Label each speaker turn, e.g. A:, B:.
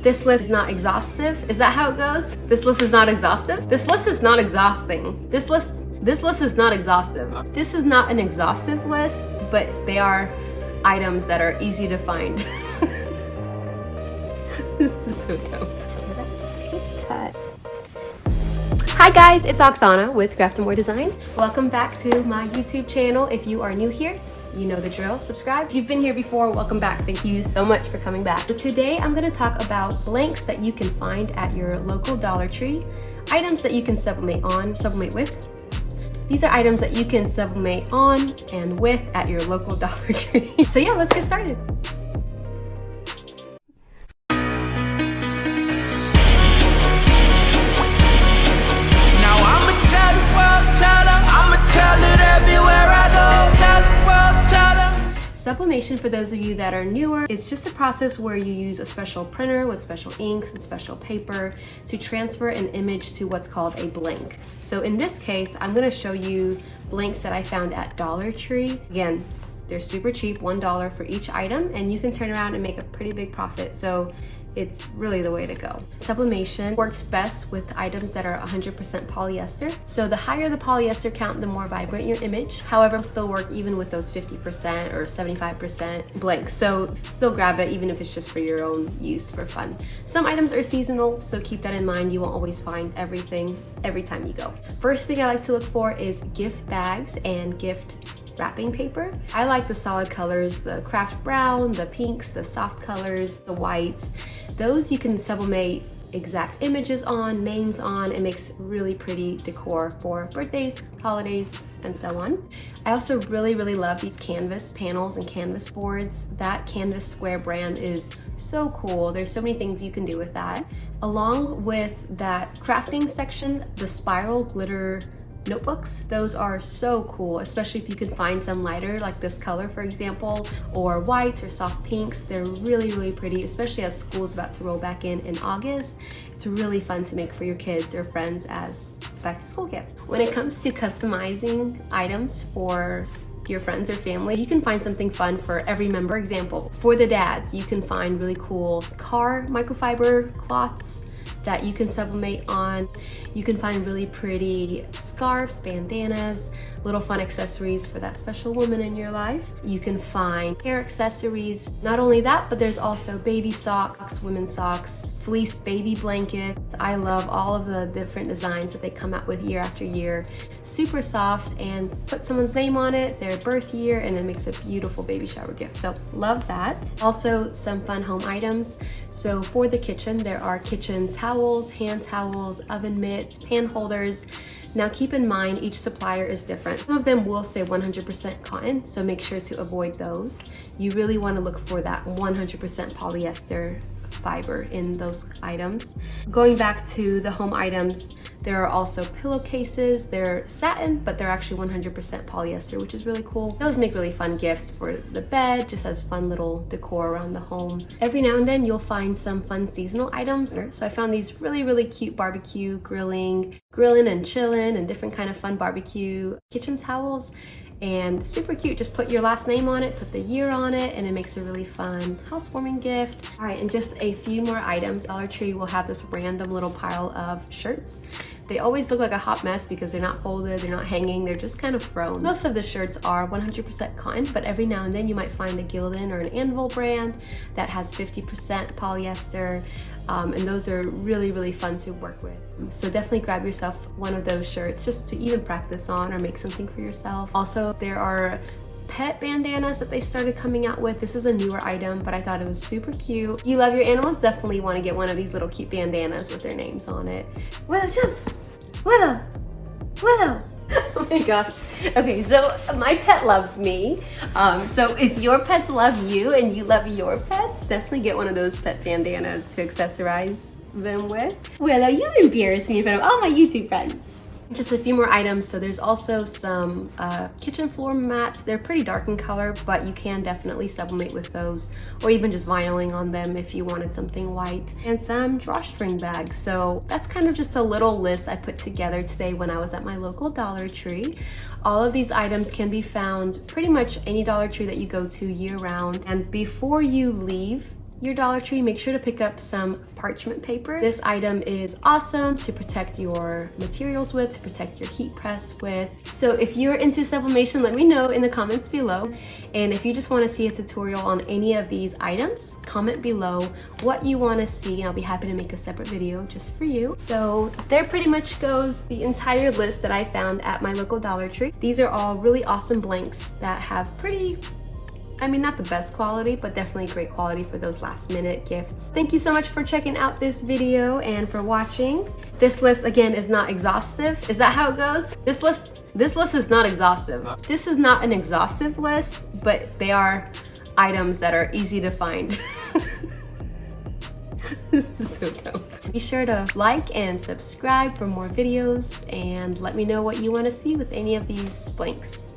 A: This list is not exhaustive. Is that how it goes? This list is not exhaustive? This list is not exhausting. This list is not exhaustive. This is not an exhaustive list, but they are items that are easy to find. This is so dumb. Hi guys, it's Oksana with Craft and More Design. Welcome back to my YouTube channel. If you are new here, you know the drill. Subscribe. If you've been here before, welcome back. Thank you so much for coming back. So today I'm going to talk about blanks that you can find at your local Dollar Tree, items that you can sublimate with. These are items that you can sublimate on and with at your local Dollar Tree. So yeah, let's get started. Sublimation, for those of you that are newer, it's just a process where you use a special printer with special inks and special paper to transfer an image to what's called a blank. So in this case, I'm going to show you blanks that I found at Dollar Tree. Again, they're super cheap, $1 for each item, and you can turn around and make a pretty big profit. So it's really the way to go. Sublimation works best with items that are 100% polyester. So the higher the polyester count, the more vibrant your image. However, it'll still work even with those 50% or 75% blanks. So still grab it even if it's just for your own use for fun. Some items are seasonal, so keep that in mind. You won't always find everything every time you go. First thing I like to look for is gift bags and gift wrapping paper. I like the solid colors, the craft brown, the pinks, the soft colors, the whites. Those you can sublimate exact images on, names on. It makes really pretty decor for birthdays, holidays, and so on. I also really love these canvas panels and canvas boards. That Canvas Square brand is so cool. There's so many things you can do with that. Along with that crafting section, the spiral glitter notebooks, those are so cool, especially if you can find some lighter like this color, for example, or whites or soft pinks. They're really pretty, especially as school's about to roll back in August. It's really fun to make for your kids or friends as back to school gift. When it comes to customizing items for your friends or family, you can find something fun for every member. For example, for the dads, you can find really cool car microfiber cloths that you can sublimate on. You can find really pretty scarves, bandanas, little fun accessories for that special woman in your life. You can find hair accessories. Not only that, but there's also baby socks, women's socks, fleece baby blankets. I love all of the different designs that they come out with year after year. Super soft, and put someone's name on it, their birth year, and it makes a beautiful baby shower gift. So love that. Also some fun home items. So for the kitchen, there are kitchen towels, hand towels, oven mitts, pan holders. Now keep in mind, each supplier is different. Some of them will say 100% cotton, so make sure to avoid those. You really want to look for that 100% polyester fiber in those items. Going back to the home items, there are also pillowcases. They're satin, but they're actually 100% polyester, which is really cool. Those make really fun gifts for the bed, just as fun little decor around the home. Every now and then you'll find some fun seasonal items. So I found these really cute barbecue grilling and chilling and different kind of fun barbecue kitchen towels. And super cute, just put your last name on it, put the year on it, and it makes a really fun housewarming gift. All right, and just a few more items. Dollar Tree will have this random little pile of shirts. They always look like a hot mess because they're not folded, they're not hanging, they're just kind of thrown. Most of the shirts are 100% cotton, but every now and then you might find a Gildan or an Anvil brand that has 50% polyester, and those are really fun to work with. So definitely grab yourself one of those shirts just to even practice on or make something for yourself. Also, there are pet bandanas that they started coming out with. This is a newer item, but I thought it was super cute. You love your animals? Definitely want to get one of these little cute bandanas with their names on it. Willow, jump! Willow! Willow! Oh my gosh. Okay, so my pet loves me. So if your pets love you and you love your pets, definitely get one of those pet bandanas to accessorize them with. Willow, you embarrass me in front of all my YouTube friends. Just a few more items. So there's also some kitchen floor mats. They're pretty dark in color, but you can definitely sublimate with those, or even just vinyling on them if you wanted something white. And some drawstring bags. So that's kind of just a little list I put together today when I was at my local Dollar Tree. All of these items can be found pretty much any Dollar Tree that you go to year round. And before you leave your Dollar Tree, make sure to pick up some parchment paper. This item is awesome to protect your materials with, to protect your heat press with. So if you're into sublimation, let me know in the comments below. And if you just want to see a tutorial on any of these items, comment below what you want to see and I'll be happy to make a separate video just for you. So there pretty much goes the entire list that I found at my local Dollar Tree. These are all really awesome blanks that have pretty, I mean, not the best quality, but definitely great quality for those last minute gifts. Thank you so much for checking out this video and for watching. This list, again, is not exhaustive. Is that how it goes? This list is not exhaustive. This is not an exhaustive list, but they are items that are easy to find. This is so dope. Be sure to like and subscribe for more videos and let me know what you want to see with any of these blanks.